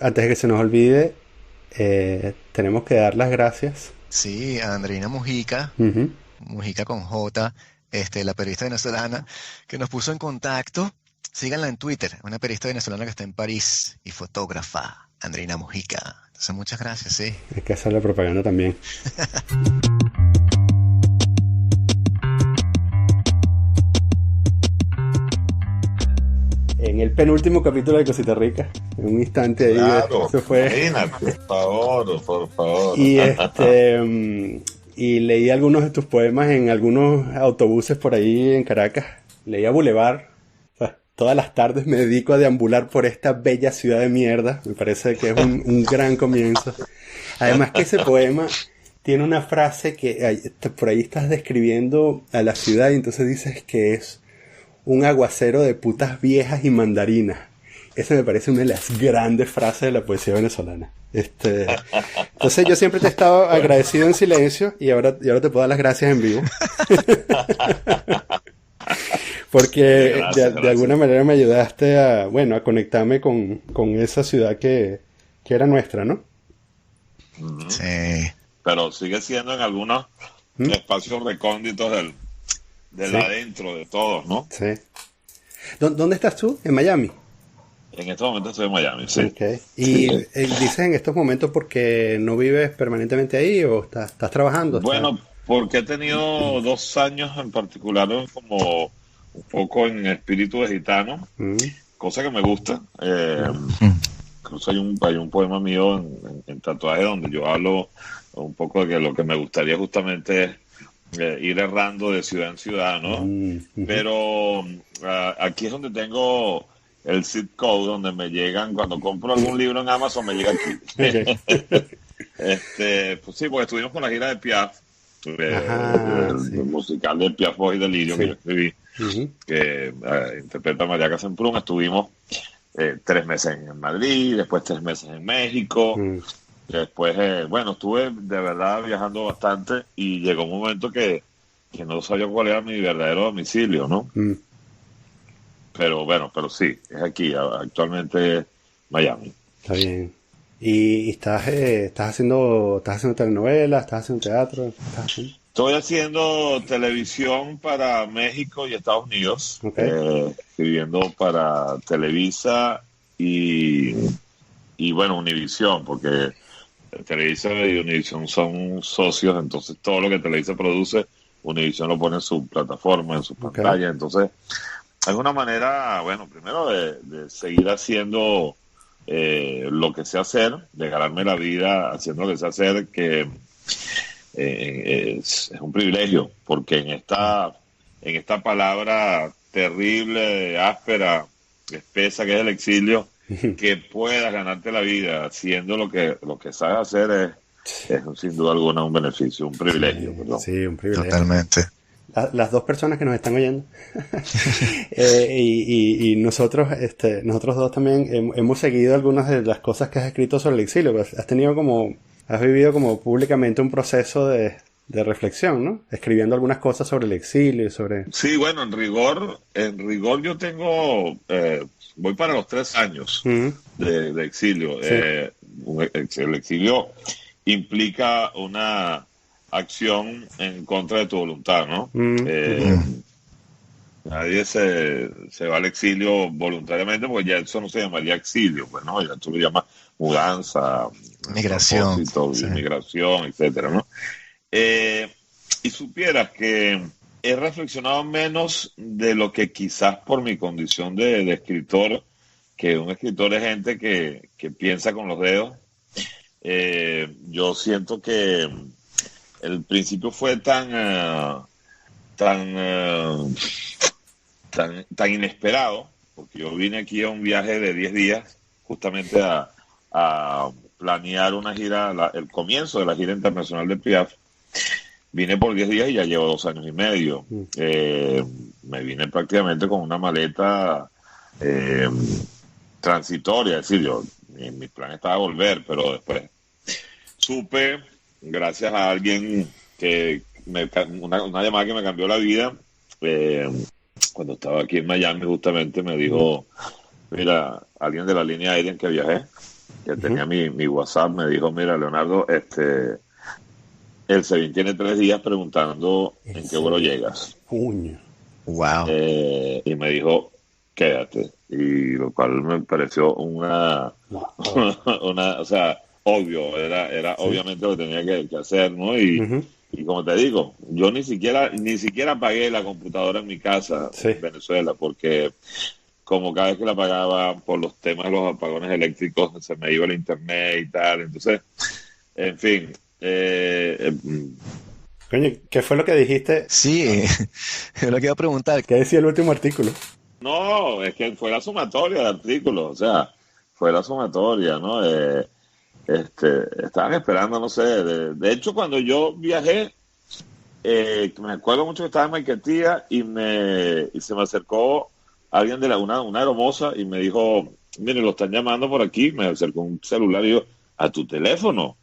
Antes de que se nos olvide, tenemos que dar las gracias. Sí, a Andreina Mujica, Ujú. Mujica con J, la periodista venezolana, que nos puso en contacto. Síganla en Twitter, una periodista venezolana que está en París y fotógrafa, Andreina Mujica. Entonces, muchas gracias, sí. Hay que hacerle propaganda también. En el penúltimo capítulo de Cosita Rica, en un instante ahí, Claro, eso fue. imagínate, por favor, por favor. Y y leí algunos de tus poemas en algunos autobuses por ahí en Caracas. Leía Boulevard. O sea, todas las tardes me dedico a deambular por esta bella ciudad de mierda. Me parece que es un gran comienzo. Además que ese poema tiene una frase que por ahí estás describiendo a la ciudad y entonces dices que es un aguacero de putas viejas y mandarinas. Esa me parece una de las grandes frases de la poesía venezolana. Entonces yo siempre te he estado agradecido en silencio y ahora te puedo dar las gracias en vivo. Porque Gracias, de alguna gracias. manera me ayudaste a conectarme con esa ciudad que era nuestra, ¿no? Ujú. Sí. Pero sigue siendo en algunos ¿Mm? espacios recónditos del Sí, adentro de todos, ¿no? sí. ¿Dónde estás tú? En Miami. En este momento estoy en Miami, sí. Okay. Sí. ¿Y dices en estos momentos porque no vives permanentemente ahí o estás trabajando? Bueno, porque he tenido 2 años en particular como un poco en espíritu de gitano, Mm, cosa que me gusta. Mm. Incluso hay un poema mío en tatuaje donde yo hablo un poco de que lo que me gustaría justamente es ir errando de ciudad en ciudad, ¿no? ujú. Pero aquí es donde tengo el zip code, donde me llegan, cuando compro algún libro en Amazon, me llega Okay. aquí. Pues sí, porque estuvimos con la gira de Piaf, Ajá, el sí, musical de Piaf, Voz y Delirio que yo sí. escribí, Ujú, que interpreta María Casemprún. Estuvimos 3 meses en Madrid, después 3 meses en México. mm, Después, bueno, estuve de verdad viajando bastante y llegó un momento que no sabía cuál era mi verdadero domicilio, ¿no? mm, Pero bueno, pero sí, es aquí, actualmente Miami. está bien. ¿Y estás haciendo telenovelas, estás haciendo teatro? ¿Qué estás haciendo? Estoy haciendo televisión para México y Estados Unidos, Ok. escribiendo para Televisa y, y bueno, Univisión, porque Televisa y Univision son socios, entonces todo lo que Televisa produce, Univision lo pone en su plataforma, en su Ok. pantalla. Entonces, es una manera, bueno, primero de seguir haciendo lo que sé hacer, de ganarme la vida haciendo lo que sé hacer, que es un privilegio, porque en esta palabra terrible, áspera, espesa que es el exilio, que puedas ganarte la vida haciendo lo que sabes hacer es sin duda alguna un beneficio, un privilegio, Sí, perdón. sí, un privilegio. Totalmente. Las dos personas que nos están oyendo y nosotros, nosotros dos también hemos seguido algunas de las cosas que has escrito sobre el exilio. Pues has vivido como públicamente un proceso de reflexión, ¿no? Escribiendo algunas cosas sobre el exilio y sobre. Sí, bueno, en rigor yo voy para los 3 años Ujú, de exilio. sí. El exilio implica una acción en contra de tu voluntad, ¿no? Mm, ujú. Eh, Nadie se va al exilio voluntariamente porque ya eso no se llamaría exilio, pues, ¿no? Ya tú lo llamas mudanza, Migración. propósito, Sí. inmigración, etcétera, ¿no? Eh, y supieras que he reflexionado menos de lo que quizás por mi condición de escritor, que un escritor es gente que piensa con los dedos. Yo siento que el principio fue tan, tan inesperado, porque yo vine aquí a un viaje de 10 días, justamente a planear una gira, el comienzo de la gira internacional de Piaf. Vine por 10 días y ya llevo 2 años y medio. Mm. Me vine prácticamente con una maleta eh, transitoria, es decir, mi plan estaba volver, pero después supe, gracias a alguien una llamada que me cambió la vida, eh, cuando estaba aquí en Miami justamente me Mm. dijo, mira, alguien de la línea aérea en que viajé que tenía mi WhatsApp, me dijo, mira, Leonardo, el SEBIN tiene 3 días preguntando en qué vuelo llegas. Puño. Wow. Y me dijo, quédate. Y lo cual me pareció No. o sea, obvio, era Sí. obviamente lo que tenía que hacer, ¿no? Ujú. Y como te digo, yo ni siquiera apagué la computadora en mi casa Sí. en Venezuela, porque como cada vez que la apagaba por los temas de los apagones eléctricos, se me iba el internet y tal. Entonces, en fin, Coño, ¿qué fue lo que dijiste? Sí, yo lo que iba a preguntar. ¿Qué decía el último artículo? no, es que fue la sumatoria de artículos, o sea, fue la sumatoria, ¿no? Estaban esperando, no sé, de hecho cuando yo viajé, me acuerdo mucho que estaba en Maiquetía y se me acercó alguien de una aeromoza y me dijo, mire, lo están llamando por aquí, me acercó un celular y yo, ¿a tu teléfono?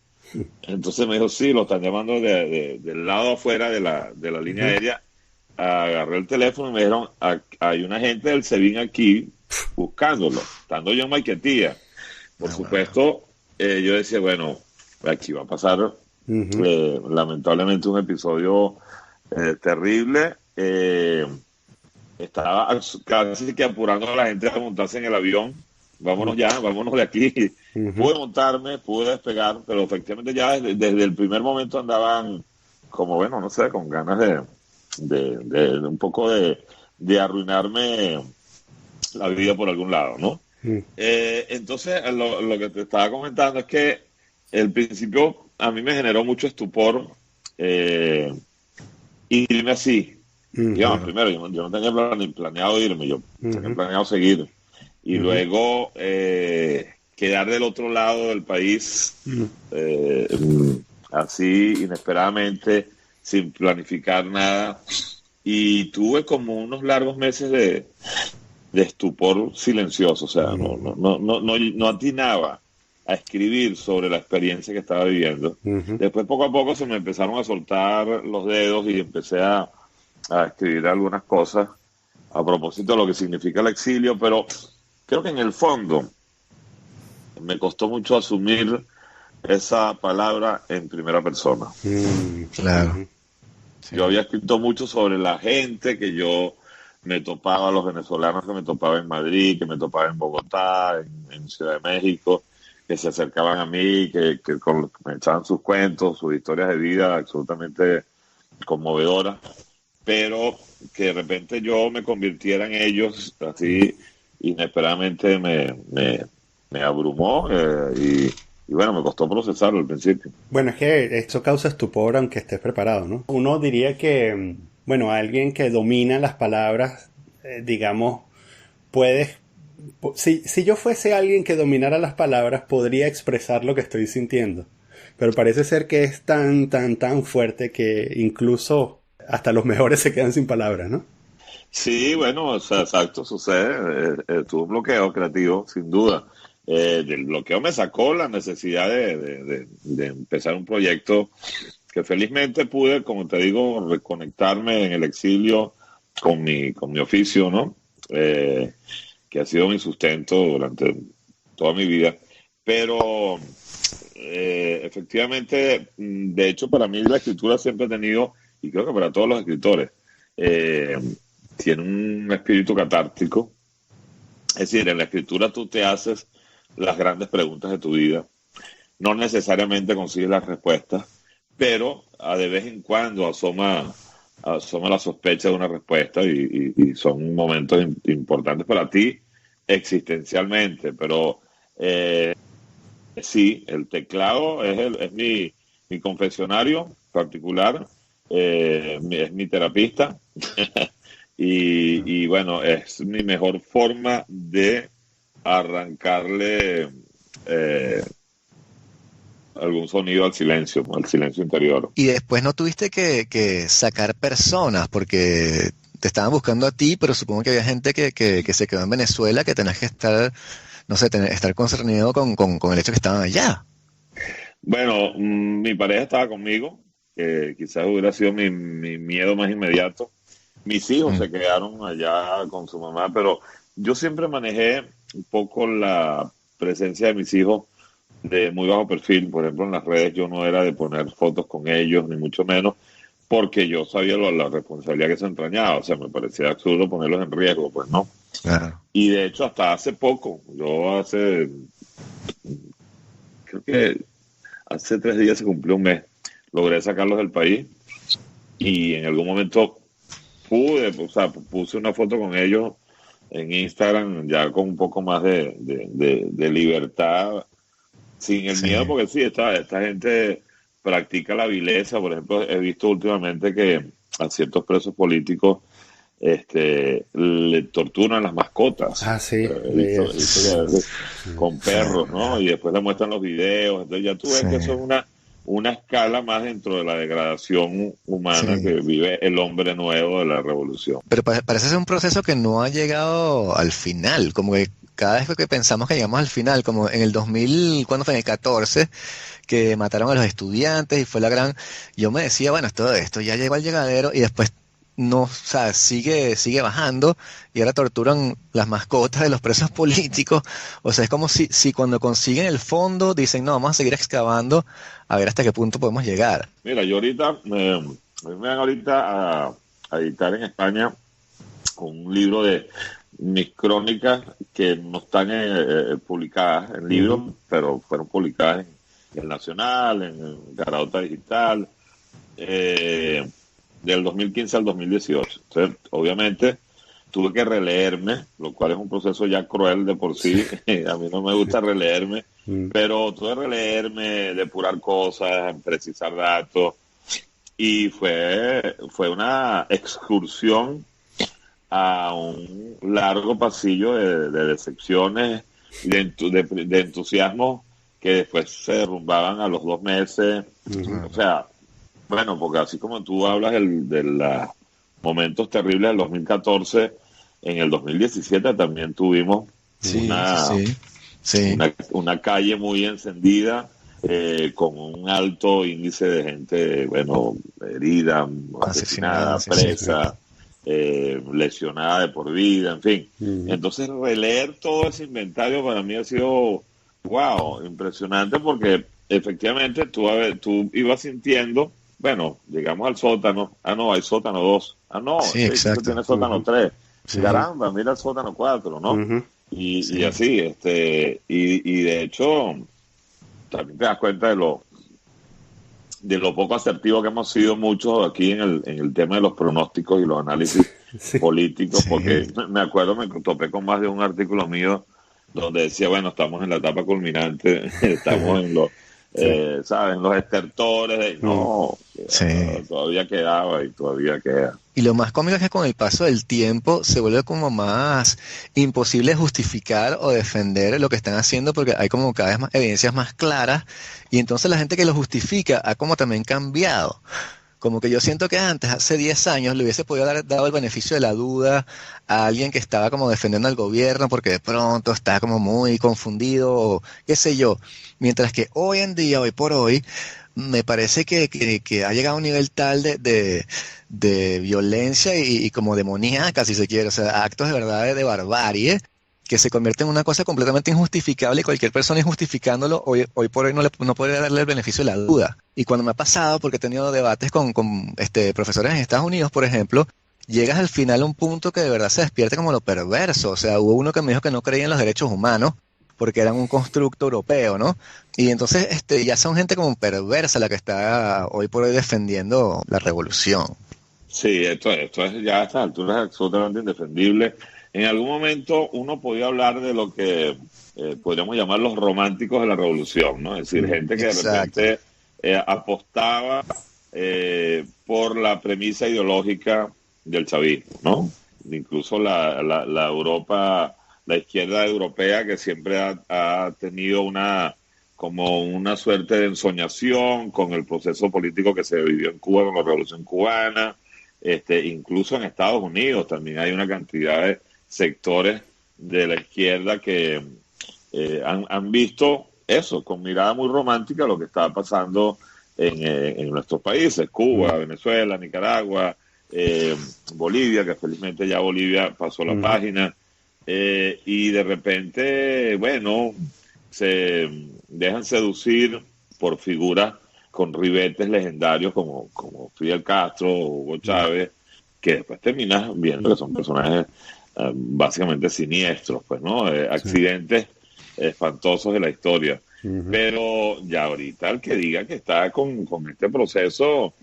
Entonces me dijo, sí, lo están llamando del lado afuera de la línea Ujú. aérea. Agarré el teléfono y me dijeron, Hay un agente del SEBIN aquí buscándolo, estando yo en Maiquetía. Por Ah, wow. supuesto, yo decía, bueno, aquí va a pasar Ujú. lamentablemente un episodio terrible. Estaba casi que apurando a la gente a montarse en el avión. Vámonos ya, vámonos de aquí. Ujú. Pude montarme, pude despegar, pero efectivamente ya desde el primer momento andaban como, bueno, no sé, con ganas de un poco de arruinarme la vida por algún lado, ¿no? Ujú. Entonces, lo que te estaba comentando es que el principio a mí me generó mucho estupor eh, irme así. Digamos, Ujú. Claro. primero, yo no tenía planeado irme, yo tenía Ujú. planeado seguir. Y Ujú. luego quedar del otro lado del país Ujú. así inesperadamente, sin planificar nada. Y tuve como unos largos meses de estupor silencioso, o sea, Ujú. no atinaba a escribir sobre la experiencia que estaba viviendo. Ujú. Después, poco a poco, se me empezaron a soltar los dedos y empecé a escribir algunas cosas a propósito de lo que significa el exilio, pero creo que en el fondo me costó mucho asumir esa palabra en primera persona. Ujú. Claro. Ujú. Yo Sí. había escrito mucho sobre la gente que yo me topaba, los venezolanos que me topaba en Madrid, que me topaba en Bogotá, en Ciudad de México, que se acercaban a mí, que me echaban sus cuentos, sus historias de vida absolutamente conmovedoras, pero que de repente yo me convirtiera en ellos así inesperadamente me abrumó y bueno, me costó procesarlo al principio. Bueno, es que esto causa estupor aunque estés preparado, ¿no? Uno diría que, bueno, alguien que domina las palabras, digamos, puedes... Si yo fuese alguien que dominara las palabras, podría expresar lo que estoy sintiendo. Pero parece ser que es tan fuerte que incluso hasta los mejores se quedan sin palabras, ¿no? Sí, bueno, o sea, exacto, sucede. Tuve un bloqueo creativo, sin duda. Del bloqueo me sacó la necesidad de empezar un proyecto que felizmente pude, como te digo, reconectarme en el exilio con mi oficio, ¿no? Que ha sido mi sustento durante toda mi vida. Pero efectivamente, de hecho, para mí la escritura siempre ha tenido, y creo que para todos los escritores, eh, tiene un espíritu catártico. Es decir, en la escritura tú te haces las grandes preguntas de tu vida. No necesariamente consigues las respuestas, pero de vez en cuando asoma la sospecha de una respuesta y son momentos importantes para ti existencialmente. Pero sí, el teclado es mi confesionario particular, es mi terapista. Y bueno, es mi mejor forma de arrancarle eh, algún sonido al silencio interior. Y después no tuviste que sacar personas porque te estaban buscando a ti, pero supongo que había gente que se quedó en Venezuela que tenías que estar, no sé, estar concernido con el hecho que estaban allá. Bueno, mi pareja estaba conmigo, que quizás hubiera sido mi miedo más inmediato. Mis hijos Mm. se quedaron allá con su mamá, pero yo siempre manejé un poco la presencia de mis hijos de muy bajo perfil. Por ejemplo, en las redes yo no era de poner fotos con ellos, ni mucho menos, porque yo sabía la responsabilidad que se entrañaba. O sea, me parecía absurdo ponerlos en riesgo, pues no. Claro. Y de hecho, hasta hace poco, creo que hace 3 días se cumplió un mes, logré sacarlos del país y en algún momento puse una foto con ellos en Instagram ya con un poco más de libertad, sin el miedo, Sí, porque sí, esta gente practica la vileza. Por ejemplo, he visto últimamente que a ciertos presos políticos le torturan las mascotas. Ah, sí, He visto que a sí, veces con sí, perros, ¿no? Y después le muestran los videos. Entonces ya tú ves sí, que eso es una escala más dentro de la degradación humana sí. que vive el hombre nuevo de la revolución. Pero parece ser un proceso que no ha llegado al final, como que cada vez que pensamos que llegamos al final, como en el 2000, ¿cuándo fue? En el 14, que mataron a los estudiantes y fue la gran... Yo me decía, bueno, todo esto ya llegó al llegadero y después no, o sea, sigue bajando y ahora torturan las mascotas de los presos políticos. O sea, es como si cuando consiguen el fondo dicen, no, vamos a seguir excavando a ver hasta qué punto podemos llegar. Mira, yo a mí me van ahorita a editar en España un libro de mis crónicas que no están publicadas en libros, ujú, pero fueron publicadas en El Nacional, en Garauta Digital, eh, del 2015 al 2018. Entonces, obviamente, tuve que releerme, lo cual es un proceso ya cruel de por sí. A mí no me gusta releerme, mm, pero tuve que releerme, depurar cosas, precisar datos, y fue una excursión a un largo pasillo de decepciones y de entusiasmo que después se derrumbaban a los 2 meses. ujú. O sea, bueno, porque así como tú hablas de los momentos terribles del 2014, en el 2017 también tuvimos Sí, sí, sí. Sí, una calle muy encendida, con un alto índice de gente, bueno, herida, asesinada, asesinada, sí, sí. presa, lesionada de por vida, en fin. Ujú. Entonces, releer todo ese inventario para mí ha sido, wow, impresionante, porque efectivamente tú ibas sintiendo, bueno, llegamos al sótano, ah, no, hay sótano 2, ah, no, Sí, este edificio exacto. tiene sótano Ujú, 3, Sí. caramba, mira el sótano 4, ¿no? ujú. Y Sí, así, y de hecho, también te das cuenta de lo poco asertivo que hemos sido muchos aquí en el tema de los pronósticos y los análisis Sí, políticos, sí, porque me acuerdo, me topé con más de un artículo mío donde decía, bueno, estamos en la etapa culminante, estamos sí. ¿sabes? En los estertores, Mm, no, sí. todavía quedaba y todavía queda. Y lo más cómico es que con el paso del tiempo se vuelve como más imposible justificar o defender lo que están haciendo porque hay como cada vez más evidencias más claras y entonces la gente que lo justifica ha como también cambiado. Como que yo siento que antes, hace 10 años, le hubiese podido dar dado el beneficio de la duda a alguien que estaba como defendiendo al gobierno porque de pronto está como muy confundido o qué sé yo. Mientras que hoy en día, hoy por hoy, me parece que ha llegado a un nivel tal de violencia y como demoníaca, si se quiere, o sea, actos de verdad de barbarie, que se convierte en una cosa completamente injustificable y cualquier persona injustificándolo, hoy por hoy no podría darle el beneficio de la duda. Y cuando me ha pasado, porque he tenido debates con profesores en Estados Unidos, por ejemplo, llegas al final a un punto que de verdad se despierte como lo perverso. O sea, hubo uno que me dijo que no creía en los derechos humanos porque eran un constructo europeo, ¿no? Y entonces ya son gente como perversa la que está hoy por hoy defendiendo la revolución. Sí, esto es ya a estas alturas absolutamente indefendible. En algún momento uno podía hablar de lo que podríamos llamar los románticos de la revolución, ¿no? Es decir, mm, gente que de Exacto. repente apostaba por la premisa ideológica del chavismo, ¿no? Incluso la Europa, la izquierda europea, que siempre ha tenido como una suerte de ensoñación con el proceso político que se vivió en Cuba con la Revolución Cubana. Incluso en Estados Unidos también hay una cantidad de sectores de la izquierda que han visto eso con mirada muy romántica lo que estaba pasando en nuestros países, mm, Cuba, Venezuela, Nicaragua, eh, Bolivia, que felizmente ya Bolivia pasó la ujú, página, y de repente, bueno, se, dejan seducir por figuras con ribetes legendarios como Fidel Castro o Hugo Chávez, que después terminas viendo que son personajes básicamente siniestros, pues, ¿no? Accidentes espantosos de la historia. Pero ya ahorita el que diga que está con este proceso,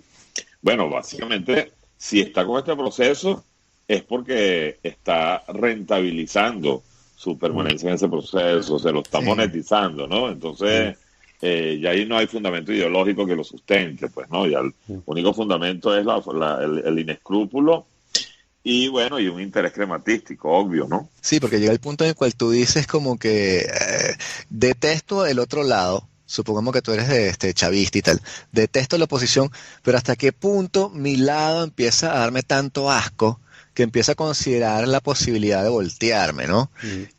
bueno, básicamente, si está con este proceso es porque está rentabilizando su permanencia en ese proceso, se lo está monetizando, ¿no? Entonces, ya ahí no hay fundamento ideológico que lo sustente, pues, ¿no? Ya el único fundamento es el inescrúpulo y, bueno, y un interés crematístico, obvio, ¿no? Sí, porque llega el punto en el cual tú dices como que detesto el otro lado. Supongamos que tú eres chavista y tal. Detesto la oposición, pero ¿hasta qué punto mi lado empieza a darme tanto asco que empieza a considerar la posibilidad de voltearme, ¿no?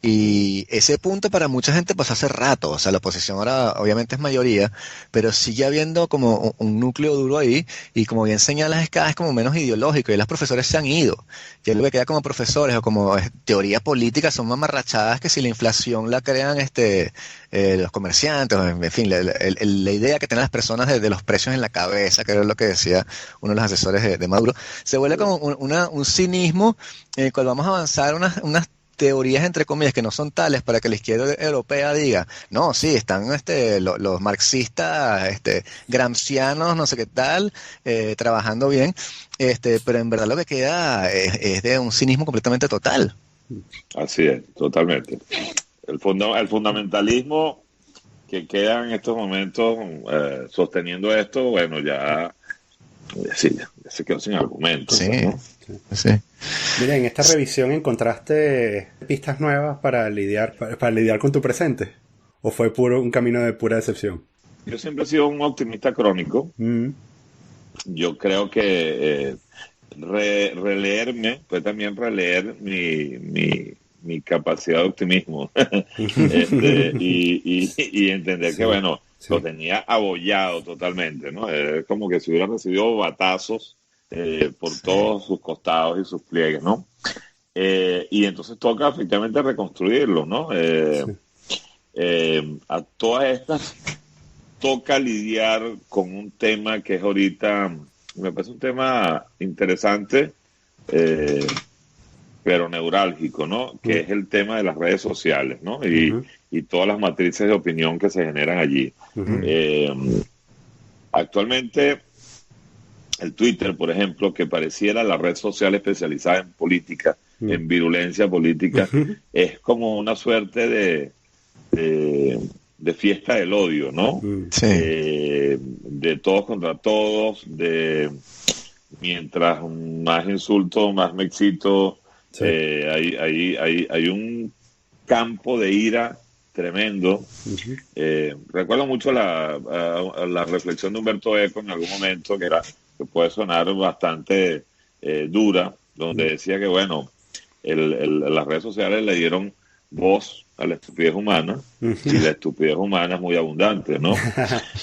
Y ese punto para mucha gente pasó hace rato. O sea, la oposición ahora obviamente es mayoría, pero sigue habiendo como un núcleo duro ahí, y como bien señalas, es cada vez como menos ideológico, y los profesores se han ido. Ya lo que queda como profesores o como teoría política son mamarrachadas que si la inflación la crean los comerciantes, en fin, la idea que tienen las personas de los precios en la cabeza, que era lo que decía uno de los asesores de Maduro, se vuelve como un cinismo en el cual vamos a avanzar unas teorías entre comillas que no son tales para que la izquierda europea diga, no, sí, están los marxistas, gramscianos, no sé qué tal, trabajando bien, pero en verdad lo que queda es de un cinismo completamente total. Así es, totalmente. El fundamentalismo que queda en estos momentos sosteniendo esto, bueno, ya se quedó sin argumentos. Sí, ¿no? sí. Mira, en esta revisión encontraste pistas nuevas para lidiar con tu presente, ¿o fue un camino de pura decepción? Yo siempre he sido un optimista crónico. Yo creo que releerme fue también releer mi capacidad de optimismo y entender que, bueno, lo tenía abollado totalmente, ¿no? Es como que si hubiera recibido batazos por todos sus costados y sus pliegues, ¿no? Y entonces toca efectivamente reconstruirlo, ¿no? A todas estas toca lidiar con un tema que es ahorita, me parece un tema interesante, pero neurálgico, ¿no? Que es el tema de las redes sociales, ¿no? Y todas las matrices de opinión que se generan allí. Actualmente, el Twitter, por ejemplo, que pareciera la red social especializada en política, en virulencia política, es como una suerte de fiesta del odio, ¿no? Sí. De todos contra todos, mientras más insulto, más me excito. Sí. Hay un campo de ira tremendo. Recuerdo mucho la reflexión de Humberto Eco en algún momento, que puede sonar bastante dura, donde decía que, bueno, las redes sociales le dieron voz a la estupidez humana, y la estupidez humana es muy abundante, ¿no?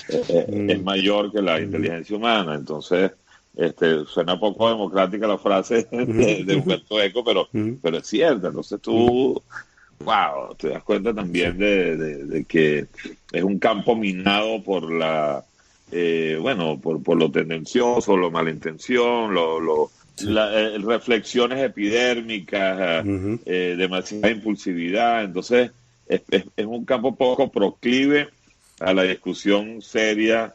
Es mayor que la inteligencia humana. Entonces, suena poco democrática la frase de Humberto Eco, pero es cierta. Entonces tú, wow, te das cuenta también de que es un campo minado por por lo tendencioso, lo malintención, reflexiones epidérmicas, demasiada impulsividad. Entonces es un campo poco proclive a la discusión seria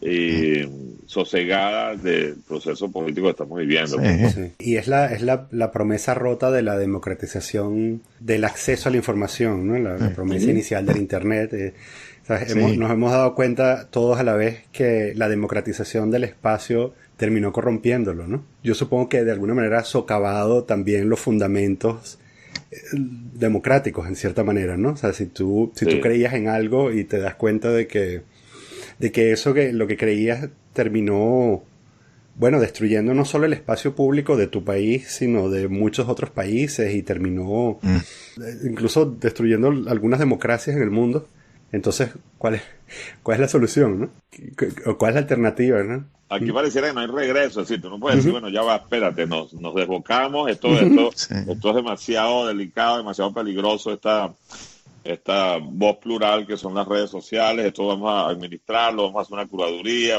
y sosegada del proceso político que estamos viviendo. Sí. Y es la promesa rota de la democratización del acceso a la información, ¿no? La promesa inicial del Internet. Nos hemos dado cuenta todos a la vez que la democratización del espacio terminó corrompiéndolo, ¿no? Yo supongo que de alguna manera ha socavado también los fundamentos democráticos en cierta manera, ¿no? O sea, si tú creías en algo y te das cuenta de que lo que creías terminó, bueno, destruyendo no solo el espacio público de tu país, sino de muchos otros países, y terminó incluso destruyendo algunas democracias en el mundo. Entonces, ¿cuál es la solución, no? ¿O cuál es la alternativa, no? Aquí pareciera que no hay regreso, es decir, tú no puedes decir, bueno, ya va, espérate, nos desbocamos, esto es demasiado delicado, demasiado peligroso, esta esta voz plural que son las redes sociales, esto vamos a administrarlo, vamos a hacer una curaduría,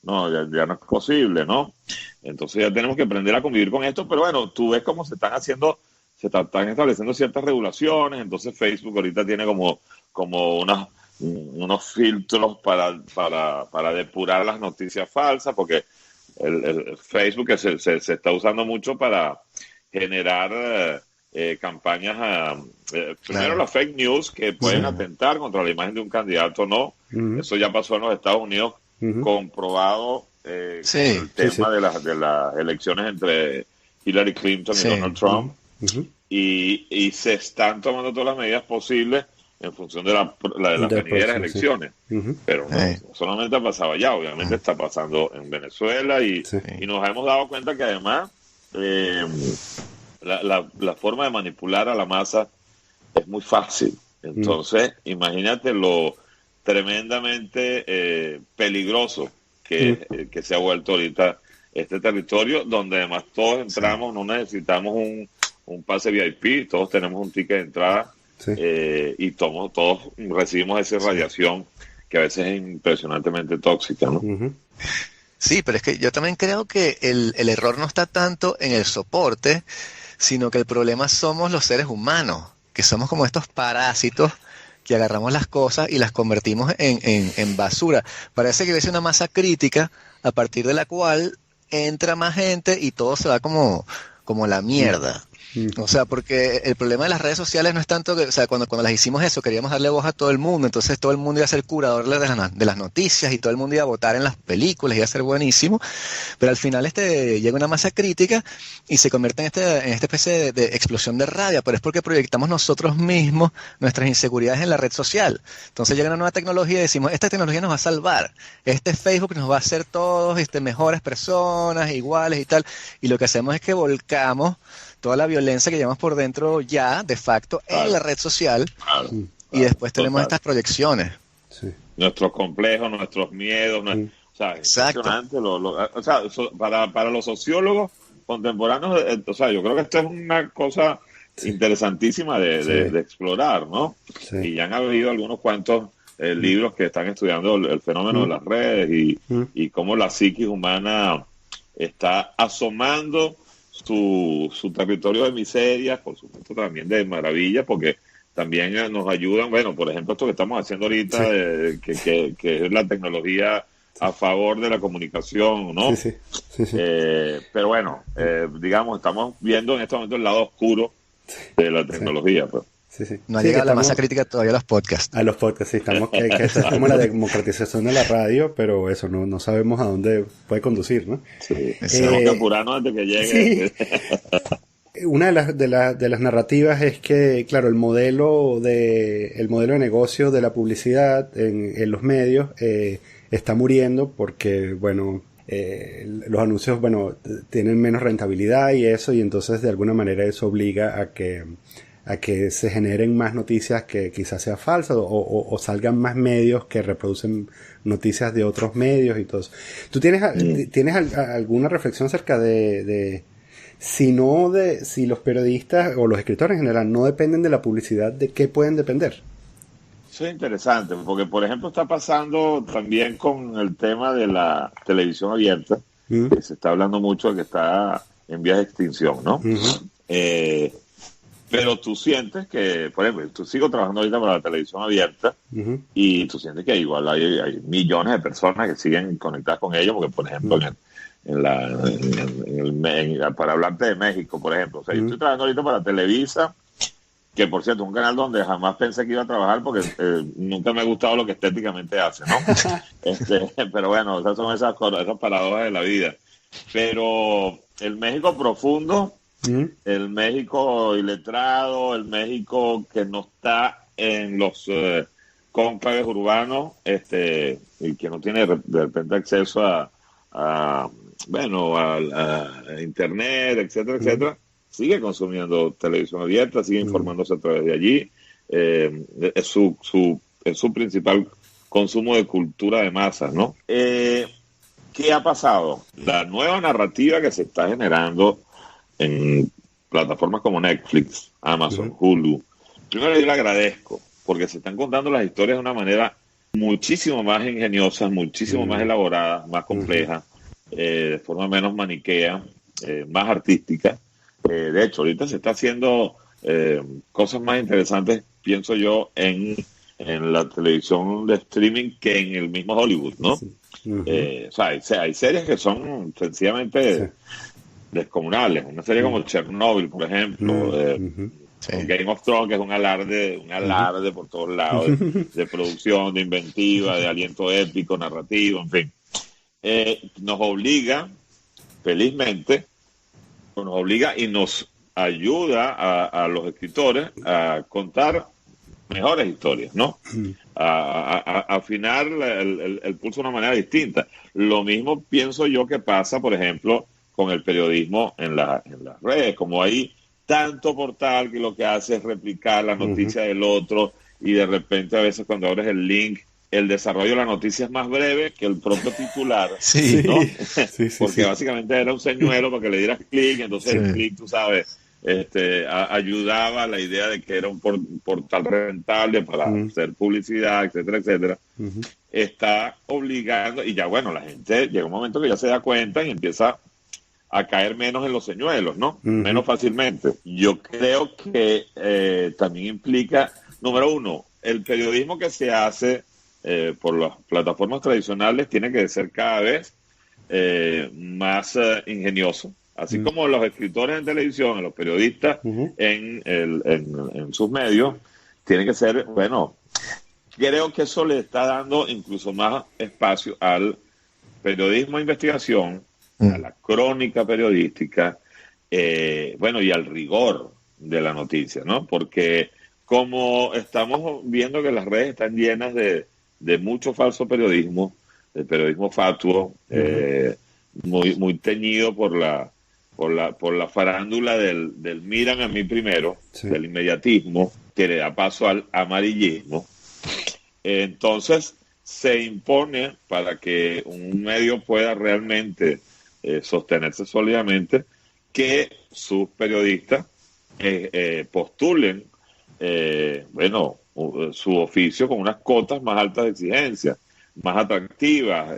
no, ya no es posible, ¿no? Entonces ya tenemos que aprender a convivir con esto, pero bueno, tú ves cómo se están estableciendo ciertas regulaciones, entonces Facebook ahorita tiene como unos filtros para depurar las noticias falsas, porque el Facebook que se está usando mucho para generar campañas, primero las fake news que pueden atentar contra la imagen de un candidato o no. Eso ya pasó en los Estados Unidos, comprobado con el tema de las elecciones entre Hillary Clinton y Donald Trump. Y se están tomando todas las medidas posibles en función de las venideras elecciones. Pero no solamente ha pasado allá, obviamente está pasando en Venezuela y nos hemos dado cuenta que además la forma de manipular a la masa es muy fácil. Entonces, imagínate lo tremendamente peligroso que se ha vuelto ahorita este territorio, donde además todos entramos, no necesitamos un pase VIP, todos tenemos un ticket de entrada. Y todos recibimos esa radiación que a veces es impresionantemente tóxica, ¿no? Sí, pero es que yo también creo que el error no está tanto en el soporte, sino que el problema somos los seres humanos, que somos como estos parásitos que agarramos las cosas y las convertimos en basura. Parece que hubiese una masa crítica a partir de la cual entra más gente y todo se va como la mierda. O sea, porque el problema de las redes sociales no es tanto que, o sea, cuando las hicimos eso, queríamos darle voz a todo el mundo, entonces todo el mundo iba a ser curador de las noticias y todo el mundo iba a votar en las películas, iba a ser buenísimo, pero al final llega una masa crítica y se convierte en esta especie de explosión de rabia, pero es porque proyectamos nosotros mismos nuestras inseguridades en la red social. Entonces llega una nueva tecnología y decimos, esta tecnología nos va a salvar, Facebook nos va a hacer todos mejores personas, iguales y tal, y lo que hacemos es que volcamos toda la violencia que llevamos por dentro ya, de facto, en la red social, y después tenemos estas proyecciones. Nuestros complejos, nuestros miedos, o sea, es impresionante. O sea, para los sociólogos contemporáneos, o sea, yo creo que esto es una cosa interesantísima de explorar, ¿no? Y ya han habido algunos cuantos libros que están estudiando el fenómeno de las redes y cómo la psiquis humana está asomando su territorio de miserias, por supuesto también de maravillas, porque también nos ayudan, bueno, por ejemplo, esto que estamos haciendo ahorita, que es la tecnología a favor de la comunicación, ¿no? Pero bueno, digamos, estamos viendo en este momento el lado oscuro de la tecnología, pues. No ha llegado la masa crítica todavía a los podcasts. A los podcasts, estamos que eso es como la democratización de la radio, pero eso no sabemos a dónde puede conducir, ¿no? Tenemos que apurarnos antes que llegue. Una de las narrativas es que, claro, el modelo de negocio de la publicidad en los medios está muriendo porque, bueno, los anuncios, bueno, tienen menos rentabilidad y eso, y entonces de alguna manera eso obliga a que se generen más noticias que quizás sean falsas o salgan más medios que reproducen noticias de otros medios y todo eso. ¿Tú tienes alguna reflexión acerca de si los periodistas o los escritores en general no dependen de la publicidad, de qué pueden depender? Eso es interesante, porque por ejemplo está pasando también con el tema de la televisión abierta, que se está hablando mucho de que está en vías de extinción, ¿no? Pero tú sientes que, por ejemplo, tú sigo trabajando ahorita para la televisión abierta y tú sientes que igual hay millones de personas que siguen conectadas con ellos, porque por ejemplo para hablarte de México, por ejemplo, o sea, yo estoy trabajando ahorita para Televisa, que por cierto es un canal donde jamás pensé que iba a trabajar porque nunca me ha gustado lo que estéticamente hace, ¿no? Pero bueno, esas son esas paradojas de la vida. Pero el México profundo, el México iletrado, el México que no está en los cónclaves urbanos, y que no tiene de repente acceso a internet, etcétera, etcétera, sigue consumiendo televisión abierta, sigue informándose a través de allí. Es su principal consumo de cultura de masas, ¿no? ¿Qué ha pasado? La nueva narrativa que se está generando en plataformas como Netflix, Amazon, Hulu, primero yo le agradezco, porque se están contando las historias de una manera muchísimo más ingeniosa, muchísimo más elaborada, más compleja, de forma menos maniquea, más artística. De hecho, ahorita se está haciendo cosas más interesantes, pienso yo, en la televisión de streaming que en el mismo Hollywood, ¿no? Sí. O sea, hay series que son sencillamente descomunales. Una serie como Chernobyl, por ejemplo, Sí. Game of Thrones, que es un alarde por todos lados, de producción, de inventiva, de aliento épico, narrativo, en fin. Nos obliga, felizmente, nos obliga y nos ayuda a los escritores a contar mejores historias, ¿no? A afinar el pulso de una manera distinta. Lo mismo pienso yo que pasa, por ejemplo, con el periodismo en las redes, como hay tanto portal que lo que hace es replicar la noticia del otro y de repente a veces cuando abres el link, el desarrollo de la noticia es más breve que el propio titular, Sí. ¿no? Sí, Porque básicamente era un señuelo para que le dieras clic, entonces el Sí. clic, tú sabes, ayudaba a la idea de que era un portal rentable para hacer publicidad, etcétera, etcétera. Está obligando, y ya bueno, la gente llega un momento que ya se da cuenta y empieza a caer menos en los señuelos, ¿no? Menos fácilmente. Yo creo que también implica, número uno, el periodismo que se hace por las plataformas tradicionales tiene que ser cada vez más ingenioso. Así como los escritores en televisión, los periodistas en sus medios, tienen que ser, bueno, creo que eso le está dando incluso más espacio al periodismo de investigación, a la crónica periodística, bueno, y al rigor de la noticia, ¿no? Porque como estamos viendo que las redes están llenas de mucho falso periodismo, de periodismo fatuo, muy teñido por la farándula del mírame a mí primero, del inmediatismo, que le da paso al amarillismo. Entonces se impone, para que un medio pueda realmente sostenerse sólidamente, que sus periodistas postulen bueno, su oficio con unas cotas más altas de exigencia, más atractivas.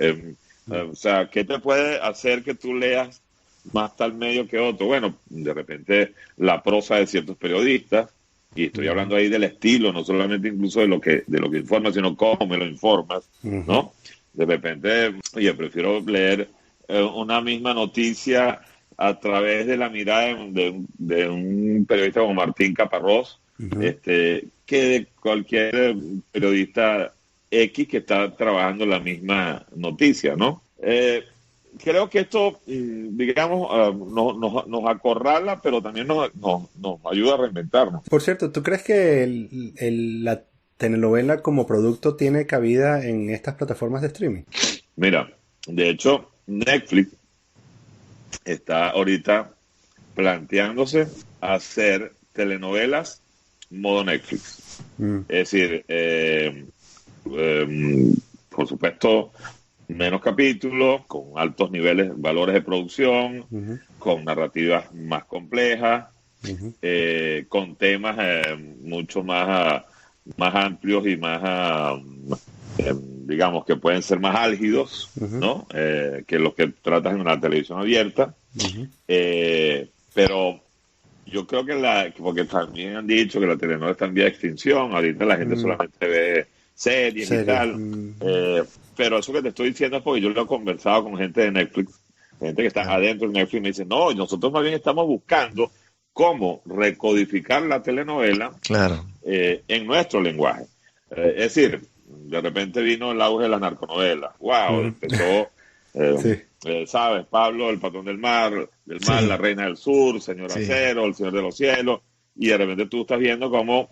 O sea, ¿qué te puede hacer que tú leas más tal medio que otro? Bueno, de repente la prosa de ciertos periodistas, y estoy hablando ahí del estilo, no solamente incluso de lo que informas, sino cómo me lo informas, ¿no? De repente, oye, prefiero leer una misma noticia a través de la mirada de un periodista como Martín Caparrós, que de cualquier periodista X que está trabajando la misma noticia, ¿no? Creo que esto, digamos, nos acorrala, pero también nos ayuda a reinventarnos. Por cierto, ¿tú crees que la telenovela como producto tiene cabida en estas plataformas de streaming? Mira, de hecho, Netflix está ahorita planteándose hacer telenovelas modo Netflix. Es decir, por supuesto, menos capítulos, con altos valores de producción, con narrativas más complejas, con temas mucho más amplios y más, digamos, que pueden ser más álgidos, ¿no? Que los que tratan en una televisión abierta. Pero yo creo que porque también han dicho que la telenovela está en vía de extinción, ahorita la gente solamente ve series y tal. Pero eso que te estoy diciendo es porque yo lo he conversado con gente de Netflix, gente que está adentro de Netflix, y me dice, no, nosotros más bien estamos buscando cómo recodificar la telenovela en nuestro lenguaje. Es decir, de repente vino el auge de las narconovelas. ¡Wow! Empezó, ¿sabes? Pablo, el patrón del mar, La reina del sur, Señor Acero, El señor de los cielos, y de repente tú estás viendo cómo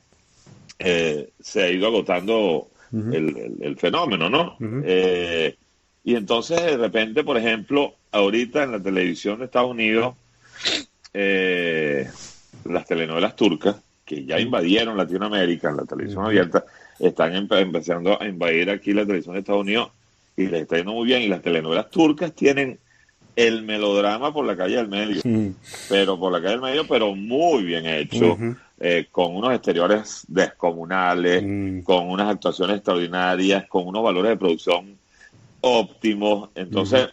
se ha ido agotando el fenómeno, ¿no? Y entonces de repente, por ejemplo, ahorita en la televisión de Estados Unidos, las telenovelas turcas, que ya invadieron Latinoamérica en la televisión abierta, están empezando a invadir aquí la televisión de Estados Unidos y les está yendo muy bien. Y las telenovelas turcas tienen el melodrama por la calle del medio, pero por la calle del medio, pero muy bien hecho. con unos exteriores descomunales, con unas actuaciones extraordinarias, con unos valores de producción óptimos. Entonces,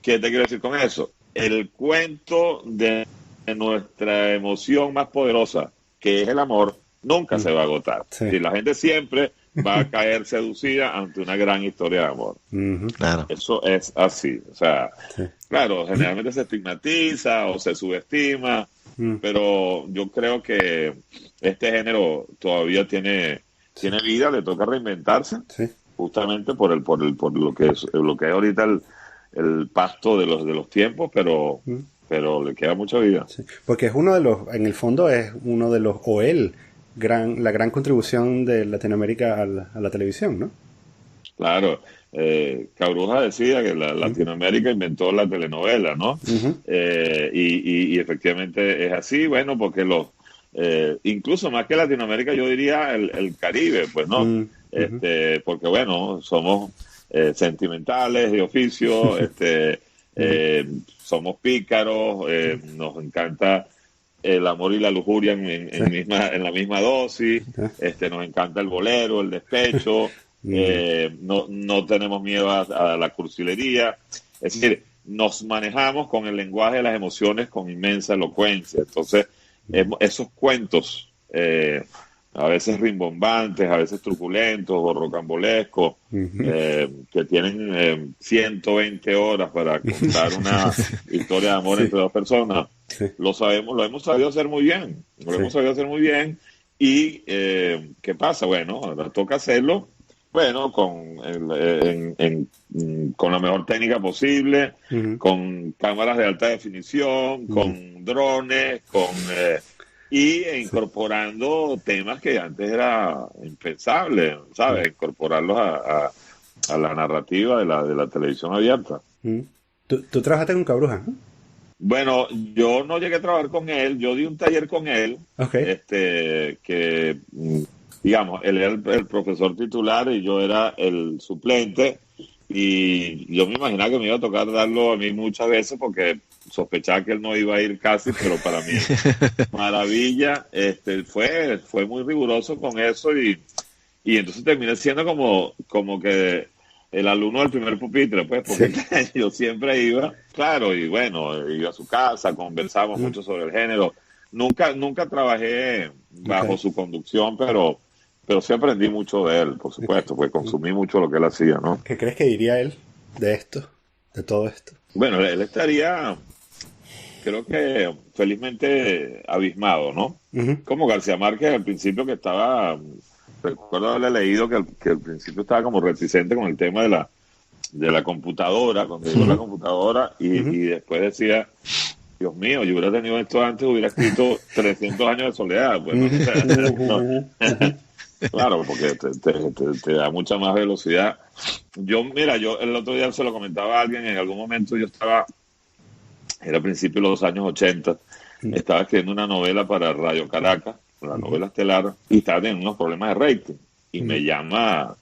¿qué te quiero decir con eso? El cuento de nuestra emoción más poderosa, que es el amor, nunca se va a agotar. Sí. Y la gente siempre va a caer seducida ante una gran historia de amor. Claro. Eso es así. O sea, Sí. claro, generalmente se estigmatiza o se subestima, pero yo creo que este género todavía tiene vida, le toca reinventarse, Sí. justamente por lo que es ahorita el pasto de los tiempos, pero le queda mucha vida. Sí. Porque es uno de los, en el fondo es uno de los, o la gran contribución de Latinoamérica a la televisión, ¿no? Claro, Cabruja decía que Latinoamérica inventó la telenovela, ¿no? Y efectivamente es así, bueno, porque incluso más que Latinoamérica, yo diría el Caribe, pues, ¿no? Porque, bueno, somos sentimentales de oficio, somos pícaros, nos encanta el amor y la lujuria en la misma dosis, nos encanta el bolero, el despecho. No tenemos miedo a la cursilería, es decir, nos manejamos con el lenguaje de las emociones con inmensa elocuencia. Entonces, esos cuentos, a veces rimbombantes, a veces truculentos o rocambolescos, que tienen 120 horas para contar una historia de amor entre dos personas, lo hemos sabido hacer muy bien, y ¿qué pasa? Bueno, ahora toca hacerlo. Bueno, con la mejor técnica posible, con cámaras de alta definición, con drones, incorporando temas que antes era impensable, ¿sabes? Incorporarlos a la narrativa de la televisión abierta. ¿Tú trabajaste con Cabruja, ¿no? Bueno, yo no llegué a trabajar con él, yo di un taller con él, que... digamos, él era el profesor titular y yo era el suplente, y yo me imaginaba que me iba a tocar darlo a mí muchas veces porque sospechaba que él no iba a ir casi, pero para mí maravilla. Fue muy riguroso con eso, y entonces terminé siendo como que el alumno del primer pupitre, pues, porque yo siempre iba, claro, y bueno, iba a su casa, conversamos mucho sobre el género. Nunca trabajé bajo su conducción, pero sí aprendí mucho de él, por supuesto, porque consumí mucho lo que él hacía, ¿no? ¿Qué crees que diría él de esto, de todo esto? Bueno, él estaría, creo que felizmente abismado, ¿no? Como García Márquez al principio, que recuerdo haberle leído que al principio estaba como reticente con el tema de la computadora, cuando llegó la computadora, y después decía... Dios mío, yo hubiera tenido esto antes, hubiera escrito 300 años de soledad. Pues, ¿no? Claro, porque te da mucha más velocidad. Yo el otro día se lo comentaba a alguien, en algún momento era a principios de los años 80, estaba escribiendo una novela para Radio Caracas, la novela estelar, y estaba teniendo unos problemas de rating. Y me llama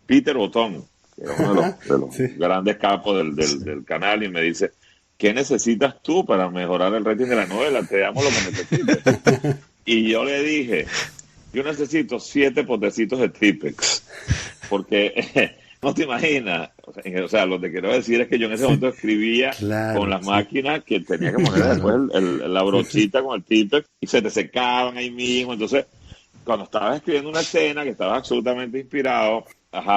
Peter Botón, que era uno de los grandes capos del canal, y me dice... ¿Qué necesitas tú para mejorar el rating de la novela? Te damos lo que necesites. Y yo le dije, yo necesito 7 potecitos de Tipex, porque no te imaginas, o sea, lo que quiero decir es que yo en ese momento escribía con las máquinas que tenía que poner después la brochita con el Tipex, y se te secaban ahí mismo. Entonces, cuando estabas escribiendo una escena que estabas absolutamente inspirado,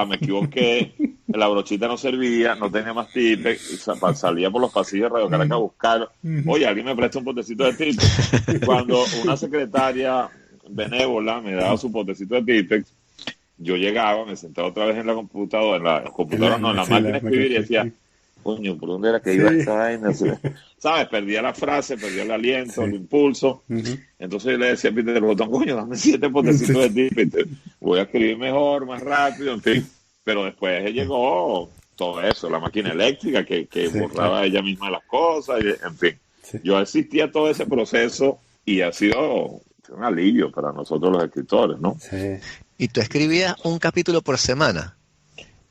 me equivoqué, la brochita no servía, no tenía más Tipex, salía por los pasillos de Radio Caracas a buscar, oye, alguien me presta un potecito de Tipex. Cuando una secretaria benévola me daba su potecito de Tipex, yo llegaba, me sentaba otra vez en la computadora, en la máquina de escribir, y decía, coño, ¿por dónde era que iba esta vaina? ¿Sabes? Perdía la frase, perdía el aliento, el impulso. Entonces yo le decía a Peter Botón, coño, dame 7 potecitos de Tipex, voy a escribir mejor, más rápido, en fin. Pero después llegó todo eso, la máquina eléctrica que borraba ella misma las cosas, en fin. Yo asistí a todo ese proceso y ha sido un alivio para nosotros los escritores, ¿no? Sí. ¿Y tú escribías un capítulo por semana?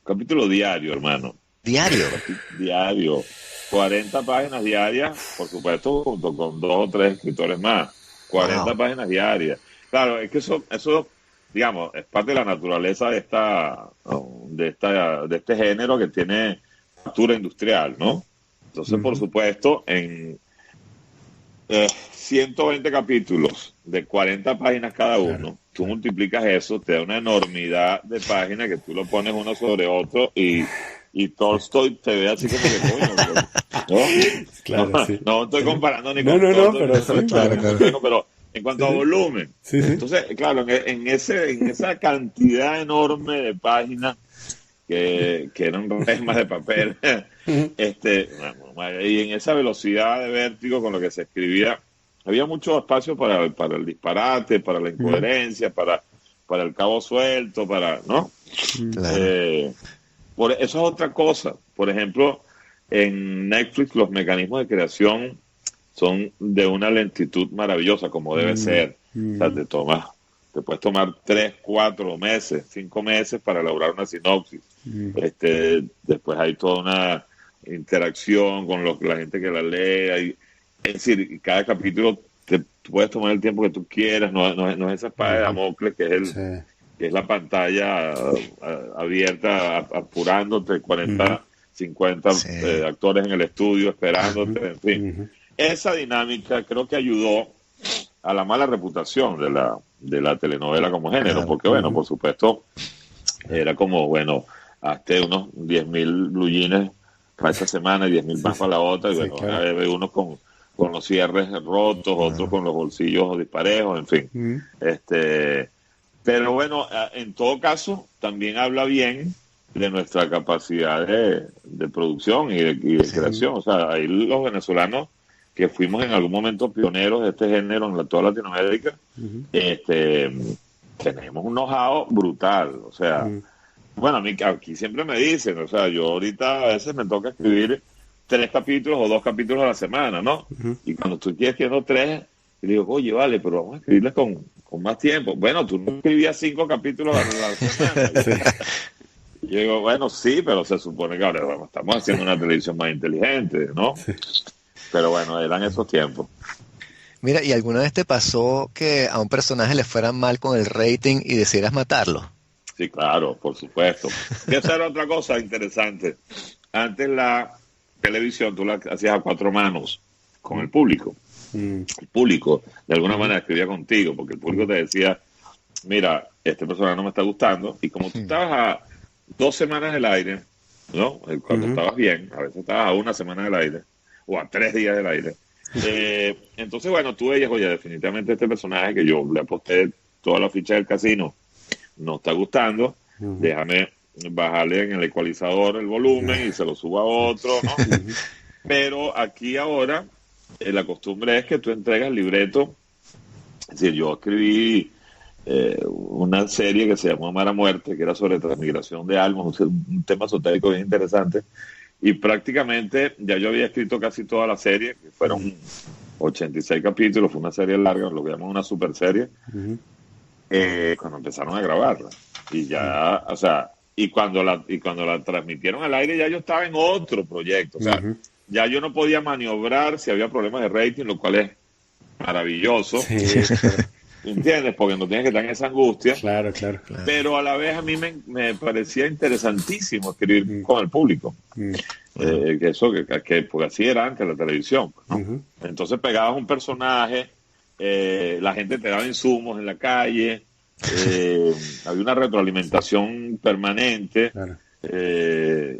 Capítulo diario, hermano. ¿Diario? Diario. 40 páginas diarias, por supuesto, junto con 2 o 3 escritores más. 40 páginas diarias. Claro, es que eso, digamos, es parte de la naturaleza de este género que tiene factura industrial, ¿no? Entonces, por supuesto, en 120 capítulos de 40 páginas cada uno, tú multiplicas eso, te da una enormidad de páginas que tú lo pones uno sobre otro y Tolstoy te ve así como que coño, ¿no? Claro, sí. No estoy comparando ni No, con no, Tolstoy, pero sí, claro. pero en cuanto a volumen. Sí, sí. Entonces, claro, en esa cantidad enorme de páginas que eran resmas de papel, y en esa velocidad de vértigo con lo que se escribía, había mucho espacio para el disparate, para la incoherencia, para el cabo suelto, ¿no? Claro. Eso es otra cosa. Por ejemplo, en Netflix los mecanismos de creación son de una lentitud maravillosa, como debe ser. O sea, te puedes tomar 3, 4 meses, 5 meses para elaborar una sinopsis. Después hay toda una interacción con la gente que la lee. Es decir, cada capítulo tú puedes tomar el tiempo que tú quieras, no es esa espada de Damocles que es la pantalla abierta, apurándote, 40, 50 actores en el estudio esperándote, en fin. Esa dinámica creo que ayudó a la mala reputación de la telenovela como género, porque bueno, por supuesto, era como, bueno, hazte unos 10.000 blue jeans para esta semana y 10.000 más para la otra, y bueno, claro. Unos con los cierres rotos, otros con los bolsillos disparejos, en fin. Pero bueno, en todo caso, también habla bien de nuestra capacidad de producción y de creación. O sea, ahí los venezolanos que fuimos en algún momento pioneros de este género en toda Latinoamérica, tenemos un know-how brutal. O sea, bueno, a mí aquí siempre me dicen, o sea, yo ahorita a veces me toca escribir 3 capítulos o 2 capítulos a la semana, ¿no? Y cuando estoy escribiendo 3, y digo, oye, vale, pero vamos a escribirles con más tiempo. Bueno, tú no escribías 5 capítulos a la semana. Y yo digo, bueno, sí, pero se supone que ahora estamos haciendo una televisión más inteligente, ¿no? Sí. Pero bueno, eran esos tiempos. Mira, ¿y alguna vez te pasó que a un personaje le fuera mal con el rating y decidieras matarlo? Sí, claro, por supuesto. Y esa era otra cosa interesante. Antes la televisión tú la hacías a 4 manos con el público. El público de alguna manera escribía contigo, porque el público te decía, mira, este personaje no me está gustando, y como tú estabas a 2 semanas del aire, ¿no? Cuando estabas bien, a veces estabas a 1 semana del aire, o a 3 días del aire. Entonces, bueno, tú veías, oye, definitivamente este personaje que yo le aposté toda la ficha del casino no está gustando, déjame bajarle en el ecualizador el volumen y se lo subo a otro, ¿no? Pero aquí ahora la costumbre es que tú entregas el libreto. Es decir, yo escribí una serie que se llamó Amar a Muerte, que era sobre transmigración de almas, un tema esotérico bien interesante, y prácticamente ya yo había escrito casi toda la serie, que fueron 86 capítulos, fue una serie larga, lo que llamamos una super serie, cuando empezaron a grabarla. Y ya, o sea, y cuando la transmitieron al aire, ya yo estaba en otro proyecto, o sea, ya yo no podía maniobrar si había problemas de rating, lo cual es maravilloso. Sí, claro. ¿Entiendes? Porque no tienes que estar en esa angustia. Claro. Pero a la vez a mí me parecía interesantísimo escribir con el público. Porque así era antes la televisión, ¿no? Entonces pegabas un personaje, la gente te daba insumos en la calle, había una retroalimentación permanente. Claro.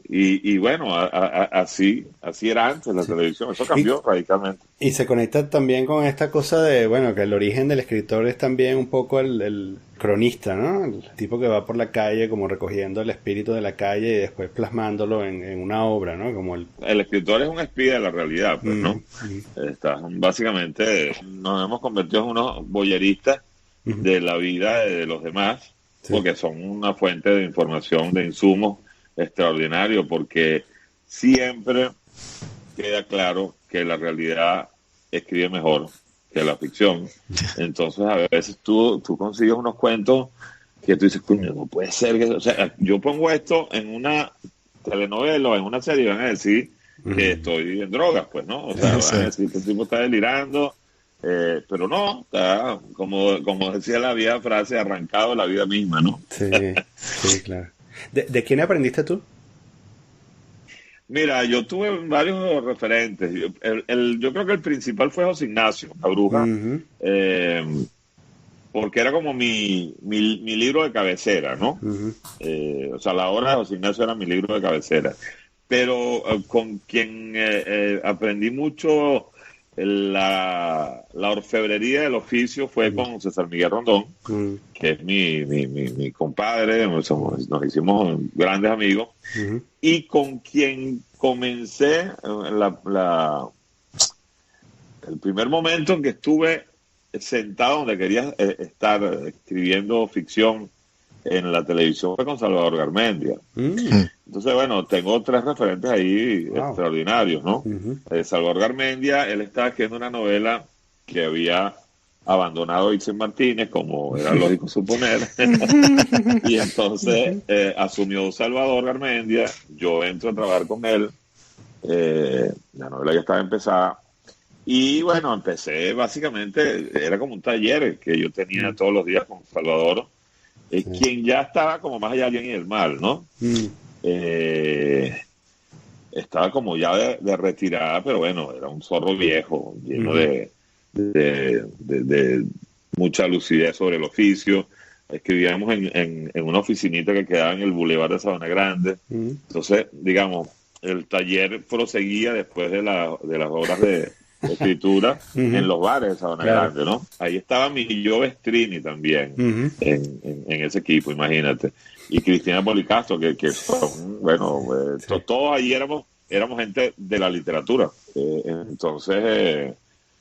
Y bueno, así era antes la televisión. Eso cambió radicalmente. Y se conecta también con esta cosa de, bueno, que el origen del escritor es también un poco el cronista, ¿no? El tipo que va por la calle como recogiendo el espíritu de la calle y después plasmándolo en una obra, ¿no? Como el escritor es un espía de la realidad, pues, ¿no? Básicamente nos hemos convertido en unos boyeristas de la vida de los demás, porque son una fuente de información, de insumos extraordinario, porque siempre queda claro que la realidad escribe mejor que la ficción. Entonces a veces tú consigues unos cuentos que tú dices, coño, no puede ser que... O sea, yo pongo esto en una telenovela o en una serie y van a decir que estoy en drogas, pues, ¿no? O sea, van a decir que el tipo está delirando, Pero no, está, como decía la vieja frase, arrancado de la vida misma, ¿no? Sí, sí, claro. ¿De quién aprendiste tú? Mira, yo tuve varios referentes. Yo creo que el principal fue José Ignacio, la bruja, Ujú, porque era como mi libro de cabecera, ¿no? ujú, O sea, la obra de José Ignacio era mi libro de cabecera. Pero con quien aprendí mucho la orfebrería del oficio fue ujú, con César Miguel Rondón, ujú, que es mi compadre, nos hicimos grandes amigos, ujú, y con quien comencé el primer momento en que estuve sentado donde quería estar escribiendo ficción en la televisión fue con Salvador Garmendia. mm, Entonces, bueno, tengo tres referentes ahí wow. extraordinarios, ¿no? Ujú, Salvador Garmendia, él estaba escribiendo una novela que había abandonado Ixen Martínez, como era lógico suponer, y entonces ujú, asumió Salvador Garmendia, yo entro a trabajar con él, la novela ya estaba empezada, y bueno, empecé básicamente, era como un taller que yo tenía mm, todos los días con Salvador, sí, quien ya estaba como más allá del bien y del mal, ¿no? mm, Eh, Estaba como ya de retirada, pero bueno, era un zorro viejo, lleno ujú, de mucha lucidez sobre el oficio. Escribíamos en una oficinita que quedaba en el Boulevard de Sabana Grande. mm, Entonces, digamos, el taller proseguía después de las horas de escritura en ujú, los bares de Sabana claro. Grande, ¿no? Ahí estaba mi yo Strini también Ujú, en ese equipo, imagínate. Y Cristina Policastro, que son, bueno, sí. todos ahí éramos gente de la literatura. Entonces,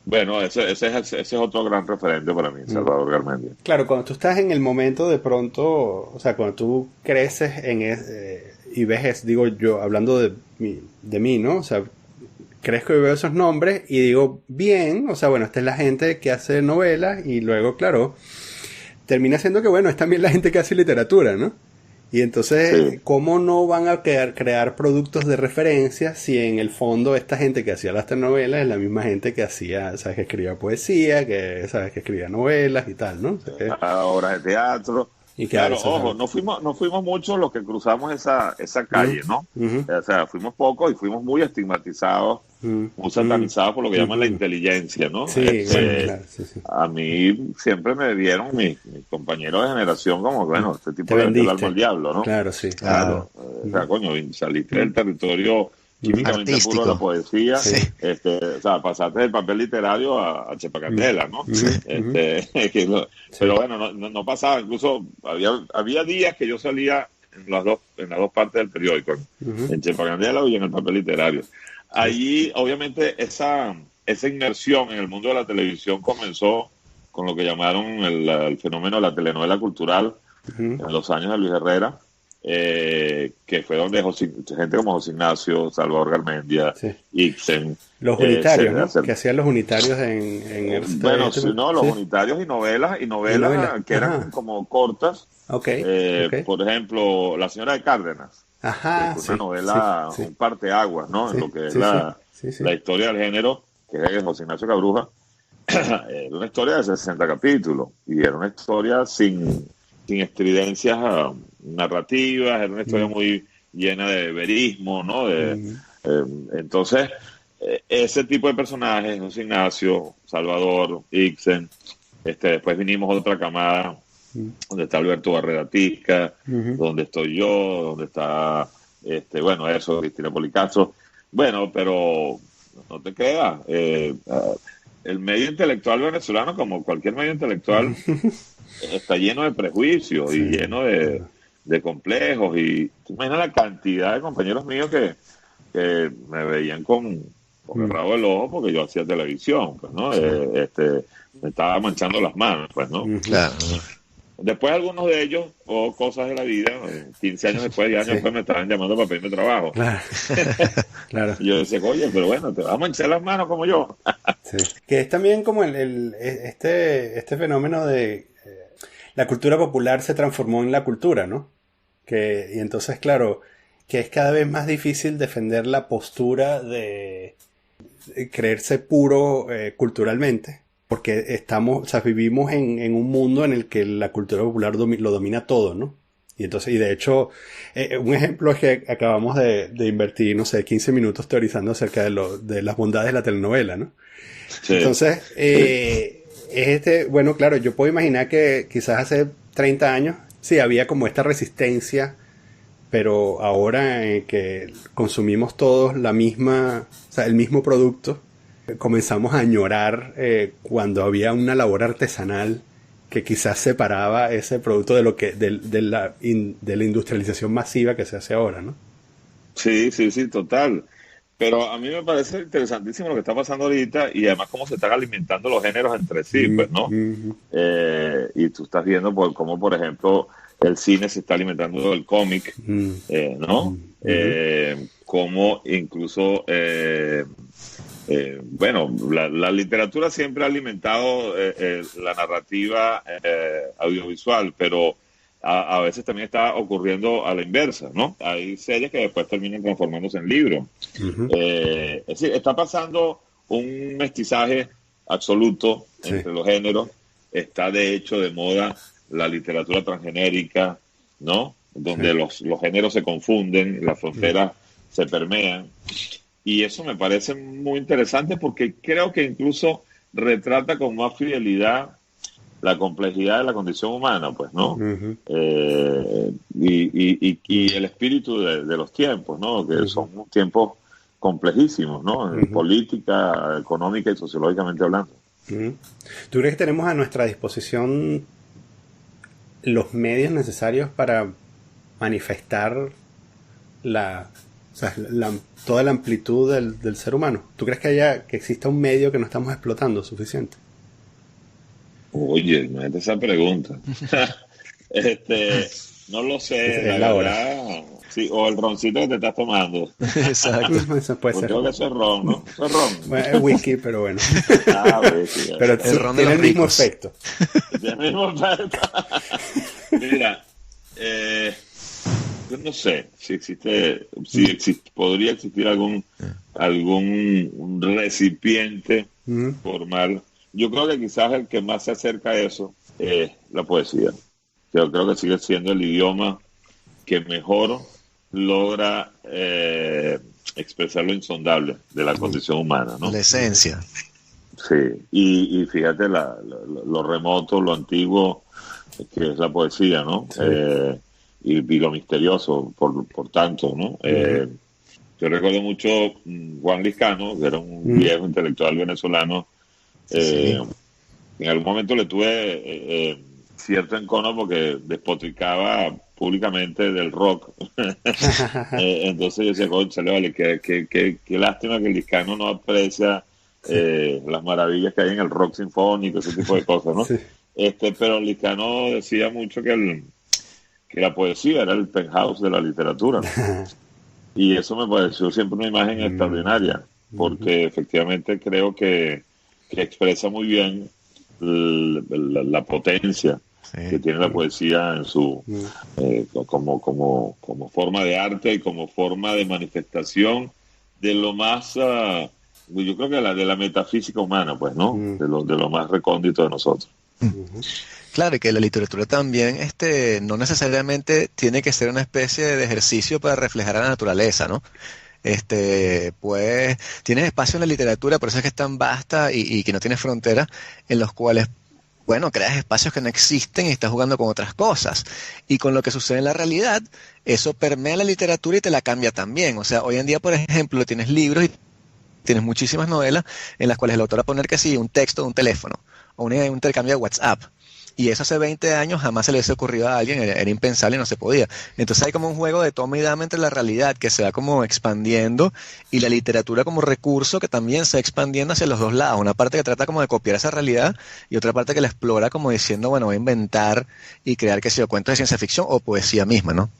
bueno, ese es otro gran referente para mí, Mm. Salvador Garmendia. Claro, cuando tú estás en el momento de pronto, o sea, cuando tú creces y ves, digo yo, hablando de mí, ¿no? O sea, crezco y veo esos nombres y digo, bien, o sea, bueno, esta es la gente que hace novelas y luego, claro, termina siendo que, bueno, es también la gente que hace literatura, ¿no? Y entonces, Sí. ¿cómo no van a crear productos de referencia si en el fondo esta gente que hacía las telenovelas es la misma gente que hacía, sabes, que escribía poesía, que sabes, que escribía novelas y tal, ¿no? O sea, A obras de teatro. y que Claro, eso, ojo, ¿sabes? no fuimos muchos los que cruzamos esa Mm, calle, ¿no? ujú, O sea, fuimos pocos y fuimos muy estigmatizados, mm, muy mm, satanizados por lo que llaman la ujú. inteligencia, ¿no? Sí, bueno, claro, sí, sí. A mí siempre me vieron mis compañeros de generación como, Mm. bueno, este Te tipo le vende el alma al vendiste. diablo, ¿no? Claro, sí. Claro. Claro, Ujú, o sea, ujú, coño, saliste del territorio ujú. químicamente puro de la Artístico. poesía, Sí. Sí, o sea, pasaste del papel literario a Chepa Mm, Candela, ¿no? sí. ujú, ujú, Pero sí. bueno, no pasaba, incluso había días que yo salía en las dos partes del periódico, Ujú, en Chepa Candela y en el papel literario. sí. Allí, obviamente, esa inmersión en el mundo de la televisión comenzó con lo que llamaron el fenómeno de la telenovela cultural Ujú, en los años de Luis Herrera, que fue donde gente como José Ignacio, Salvador Garmendia, sí. Ibsen, Los se unitarios, ¿no? hacer, Que hacían los unitarios en bueno, este, si no, los sí. unitarios y Y novelas. novelas que eran Ajá. como cortas. Ok, ok. Por ejemplo, La señora de Cárdenas, que Ajá, fue una sí, sí, novela, sí. un parteaguas, ¿no? En Sí, lo que es sí, sí. Sí, la sí. historia del género, que es de José Ignacio Cabruja. Era una historia de 60 capítulos y era una historia sin estridencias narrativas, era una historia Mm, muy llena de verismo, ¿no? mm, Eh, entonces, ese tipo de personajes, José Ignacio, Salvador, Ibsen, después vinimos otra camada mm, donde está Alberto Barrera Tisca, ujú. donde estoy yo, donde está, bueno, eso, Cristina Policastro. Bueno, pero no te creas, el medio intelectual venezolano, como cualquier medio intelectual, está lleno de prejuicios Sí, y lleno claro. de complejos. Y tú imaginas la cantidad de compañeros míos que me veían con el Mm, rabo del ojo porque yo hacía televisión, pues, ¿no? sí. Me estaba manchando las manos, pues, ¿no? Ujú, Claro. Después algunos de ellos, o cosas de la vida, 15 años después, 10 años sí, después, me estaban llamando para pedirme trabajo. claro, claro. Y yo decía, oye, pero bueno, te vas a manchar las manos como yo. Sí. Que es también como este fenómeno de la cultura popular se transformó en la cultura, ¿no? Y entonces, claro, que es cada vez más difícil defender la postura de creerse puro culturalmente. porque estamos, o sea, vivimos en un mundo en el que la cultura popular lo domina todo, ¿no? Y entonces, y de hecho, un ejemplo es que acabamos de invertir, no sé, 15 minutos teorizando acerca de las bondades de la telenovela, ¿no? Sí. Entonces, bueno, claro, yo puedo imaginar que quizás hace 30 años, sí, había como esta resistencia, pero ahora que consumimos todos o sea, el mismo producto, comenzamos a añorar cuando había una labor artesanal que quizás separaba ese producto de la industrialización masiva que se hace ahora, ¿no? Sí, sí, sí, total. Pero a mí me parece interesantísimo lo que está pasando ahorita y además cómo se están alimentando los géneros entre sí, pues, ¿no? Y tú estás viendo cómo, por ejemplo, el cine se está alimentando del cómic, ¿no? Cómo incluso, bueno, la literatura siempre ha alimentado la narrativa audiovisual, pero a veces también está ocurriendo a la inversa, ¿no? Hay series que después terminan transformándose en libros. Es decir, está pasando un mestizaje absoluto entre los géneros. Está de hecho de moda la literatura transgenérica, ¿no? Donde los géneros se confunden, las fronteras se permean. Y eso me parece muy interesante porque creo que incluso retrata con más fidelidad la complejidad de la condición humana, pues, ¿no? Y el espíritu de los tiempos, ¿no? Que son tiempos complejísimos, ¿no? En política, económica y sociológicamente hablando. ¿Tú crees que tenemos a nuestra disposición los medios necesarios para manifestar toda la amplitud del ser humano? ¿Tú crees que exista un medio que no estamos explotando suficiente? Oye, imagínate esa pregunta. No lo sé, la verdad. Sí, o el roncito que te estás tomando. Exacto. Eso puede ser. Creo que eso es ron, ¿no? Eso es ron. Bueno, es whisky, pero bueno. Whisky. Pero el ron tiene el mismo efecto. Tiene el mismo efecto. Mira, yo no sé si podría existir algún recipiente formal. Yo creo que quizás el que más se acerca a eso es la poesía. Yo creo que sigue siendo el idioma que mejor logra expresar lo insondable de la condición humana, ¿no? La esencia. Sí, y fíjate lo remoto, lo antiguo que es la poesía, ¿no? Sí. Y lo misterioso, por tanto, ¿no? Yo recuerdo mucho Juan Liscano, que era un viejo intelectual venezolano. En algún momento le tuve cierto encono porque despotricaba públicamente del rock. Entonces yo decía, conchale, vale, qué lástima que Liscano no aprecia las maravillas que hay en el rock sinfónico, ese tipo de cosas, ¿no? Sí. Pero Liscano decía mucho que la poesía era el penthouse de la literatura. Y eso me pareció siempre una imagen extraordinaria, porque efectivamente creo que expresa muy bien la potencia que tiene la poesía en su como forma de arte y como forma de manifestación de lo más yo creo que de la metafísica humana, pues, ¿no? De lo más recóndito de nosotros. Claro, y que la literatura también no necesariamente tiene que ser una especie de ejercicio para reflejar a la naturaleza, ¿no? Pues tienes espacio en la literatura, por eso es que es tan vasta y que no tiene fronteras, en los cuales, bueno, creas espacios que no existen y estás jugando con otras cosas. Y con lo que sucede en la realidad, eso permea la literatura y te la cambia también. O sea, hoy en día, por ejemplo, tienes libros y tienes muchísimas novelas en las cuales el autor va a poner que sí, un texto de un teléfono o un intercambio de WhatsApp. Y eso hace 20 años jamás se le hubiese ocurrido a alguien, era impensable y no se podía. Entonces hay como un juego de toma y dame entre la realidad que se va como expandiendo y la literatura como recurso que también se va expandiendo hacia los dos lados. Una parte que trata como de copiar esa realidad y otra parte que la explora como diciendo, bueno, voy a inventar y crear, qué sé yo, cuentos de ciencia ficción o poesía misma, ¿no?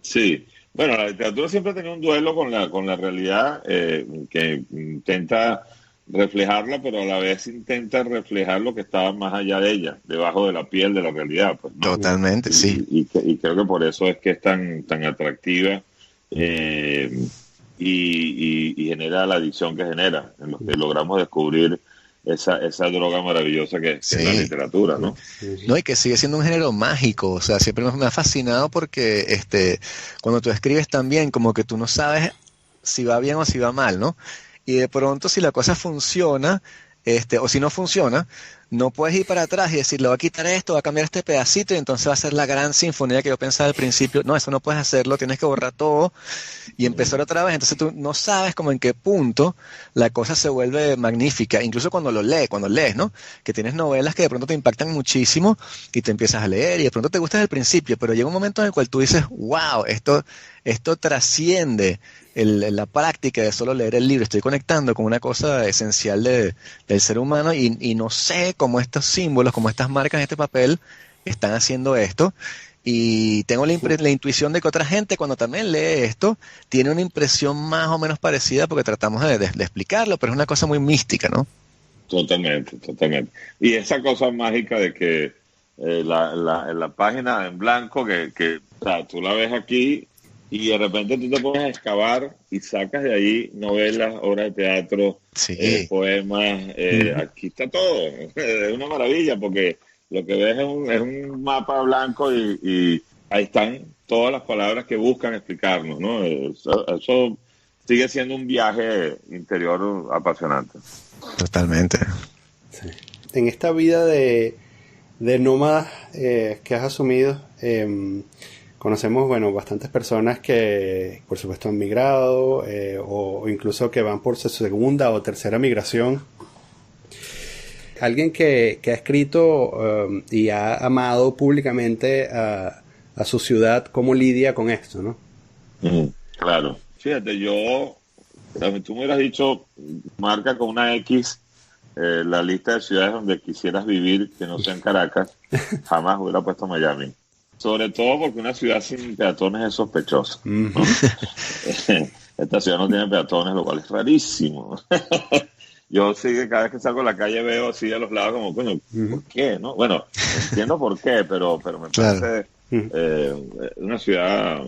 Sí. Bueno, la literatura siempre ha tenido un duelo con la realidad que intenta reflejarla, pero a la vez intenta reflejar lo que está más allá de ella, debajo de la piel de la realidad, pues, ¿no? Totalmente, sí. Y creo que por eso es que es tan atractiva y genera la adicción que genera, en lo que logramos descubrir esa droga maravillosa que es la Sí. literatura, ¿no? No, y que sigue siendo un género mágico, o sea, siempre me ha fascinado porque cuando tú escribes también, como que tú no sabes si va bien o si va mal, ¿no? Y de pronto si la cosa funciona, o si no funciona, no puedes ir para atrás y decir, le voy a quitar esto, voy a cambiar este pedacito y entonces va a ser la gran sinfonía que yo pensaba al principio. No, eso no puedes hacerlo, tienes que borrar todo y empezar otra vez. Entonces tú no sabes como en qué punto la cosa se vuelve magnífica, incluso cuando lees, ¿no? Que tienes novelas que de pronto te impactan muchísimo y te empiezas a leer y de pronto te gusta desde el principio, pero llega un momento en el cual tú dices, wow, esto trasciende la práctica de solo leer el libro, estoy conectando con una cosa esencial del ser humano y no sé cómo estos símbolos, cómo estas marcas en este papel están haciendo esto. Y tengo la intuición de que otra gente cuando también lee esto tiene una impresión más o menos parecida porque tratamos de explicarlo, pero es una cosa muy mística, ¿no? Totalmente, totalmente. Y esa cosa mágica de que la página en blanco, que o sea, tú la ves aquí y de repente tú te pones a excavar y sacas de ahí novelas, obras de teatro, Sí. poemas, aquí está todo. Es una maravilla porque lo que ves es un mapa blanco y ahí están todas las palabras que buscan explicarnos, ¿no? Eso sigue siendo un viaje interior apasionante. Totalmente. Sí. En esta vida de nómadas que has asumido, conocemos, bueno, bastantes personas que, por supuesto, han migrado o incluso que van por su segunda o tercera migración. Alguien que ha escrito y ha amado públicamente a su ciudad, ¿cómo lidia con esto, no? Claro. Fíjate, tú me hubieras dicho, marca con una X la lista de ciudades donde quisieras vivir que no sean Caracas, jamás hubiera puesto Miami. Sobre todo porque una ciudad sin peatones es sospechosa, ¿no? Esta ciudad no tiene peatones, lo cual es rarísimo. Yo sí que cada vez que salgo a la calle veo así a los lados como, coño, ¿por qué? ¿No? Bueno, entiendo por qué, pero me Claro. parece una ciudad...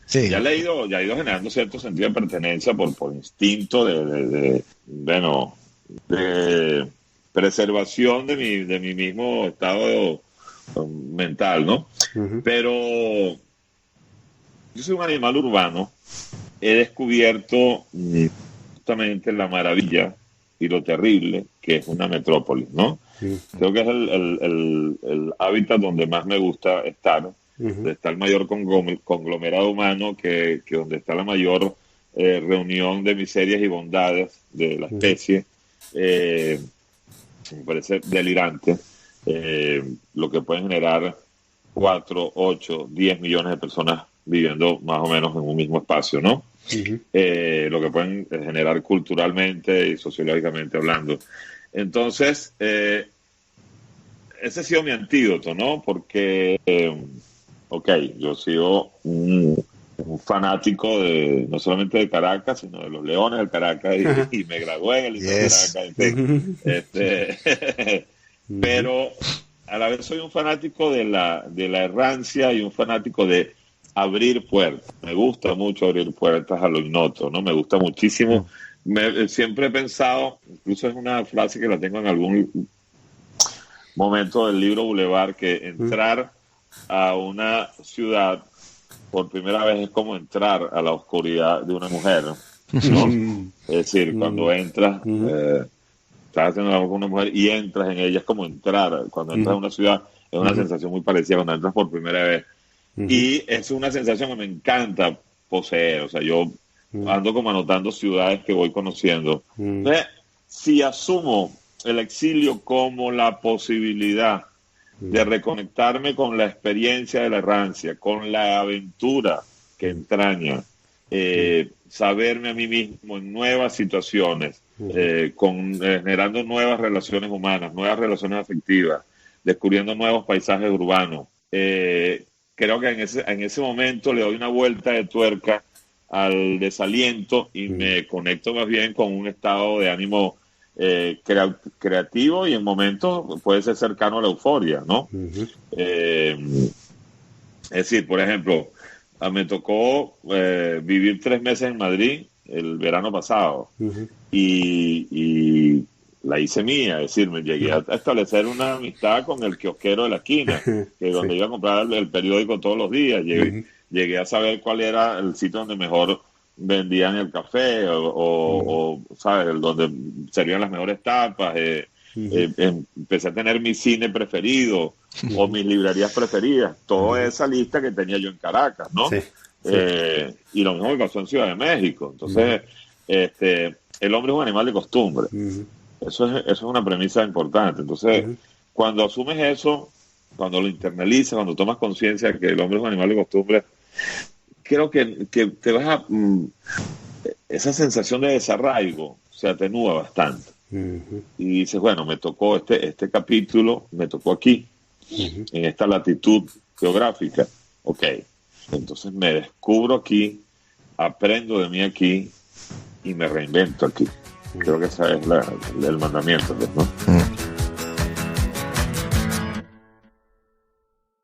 Sí. Ya ha ido generando cierto sentido de pertenencia por instinto bueno, de preservación de mi mismo estado mental, ¿no? Pero yo soy un animal urbano, he descubierto justamente la maravilla y lo terrible que es una metrópolis, ¿no? Creo que es el hábitat donde más me gusta estar, donde está el mayor conglomerado humano, que donde está la mayor reunión de miserias y bondades de la especie. Me parece delirante lo que pueden generar 4, 8, 10 millones de personas viviendo más o menos en un mismo espacio, ¿no? Lo que pueden generar culturalmente y sociológicamente hablando. Entonces, ese ha sido mi antídoto, ¿no? Porque, ok, yo sigo un fanático no solamente de Caracas, sino de los Leones del Caracas y me gradué en el Liceo de Caracas. En fin, pero a la vez soy un fanático de la errancia y un fanático de abrir puertas. Me gusta mucho abrir puertas a lo ignoto, ¿no? Me gusta muchísimo. Siempre he pensado, incluso es una frase que la tengo en algún momento del libro Boulevard, que entrar a una ciudad por primera vez es como entrar a la oscuridad de una mujer, ¿no? Es decir, cuando entras, estás haciendo algo con una mujer y entras en ella, es como entrar. Cuando entras a una ciudad, es una sensación muy parecida cuando entras por primera vez. Y es una sensación que me encanta poseer. O sea, yo ando como anotando ciudades que voy conociendo. Entonces, si asumo el exilio como la posibilidad de reconectarme con la experiencia de la errancia, con la aventura que entraña, saberme a mí mismo en nuevas situaciones, generando nuevas relaciones humanas, nuevas relaciones afectivas, descubriendo nuevos paisajes urbanos. Creo que en ese momento le doy una vuelta de tuerca al desaliento y me conecto más bien con un estado de ánimo creativo y en momentos puede ser cercano a la euforia, ¿no? Es decir, por ejemplo, me tocó vivir 3 meses en Madrid el verano pasado y la hice mía, es decir, me llegué a establecer una amistad con el kiosquero de la esquina, que donde iba a comprar el periódico todos los días. Llegué a saber cuál era el sitio donde mejor vendían el café o ¿sabes? Donde servían las mejores tapas. Empecé a tener mi cine preferido o mis librerías preferidas. Toda esa lista que tenía yo en Caracas, ¿no? Y lo mismo me pasó en Ciudad de México. Entonces, el hombre es un animal de costumbre. Eso es una premisa importante. Entonces, cuando asumes eso, cuando lo internalizas, cuando tomas conciencia de que el hombre es un animal de costumbre, creo que te vas a... esa sensación de desarraigo se atenúa bastante. Y dices, bueno, me tocó este capítulo, me tocó aquí, en esta latitud geográfica. Ok, entonces me descubro aquí, aprendo de mí aquí y me reinvento aquí. Creo que ese es el mandamiento, ¿no?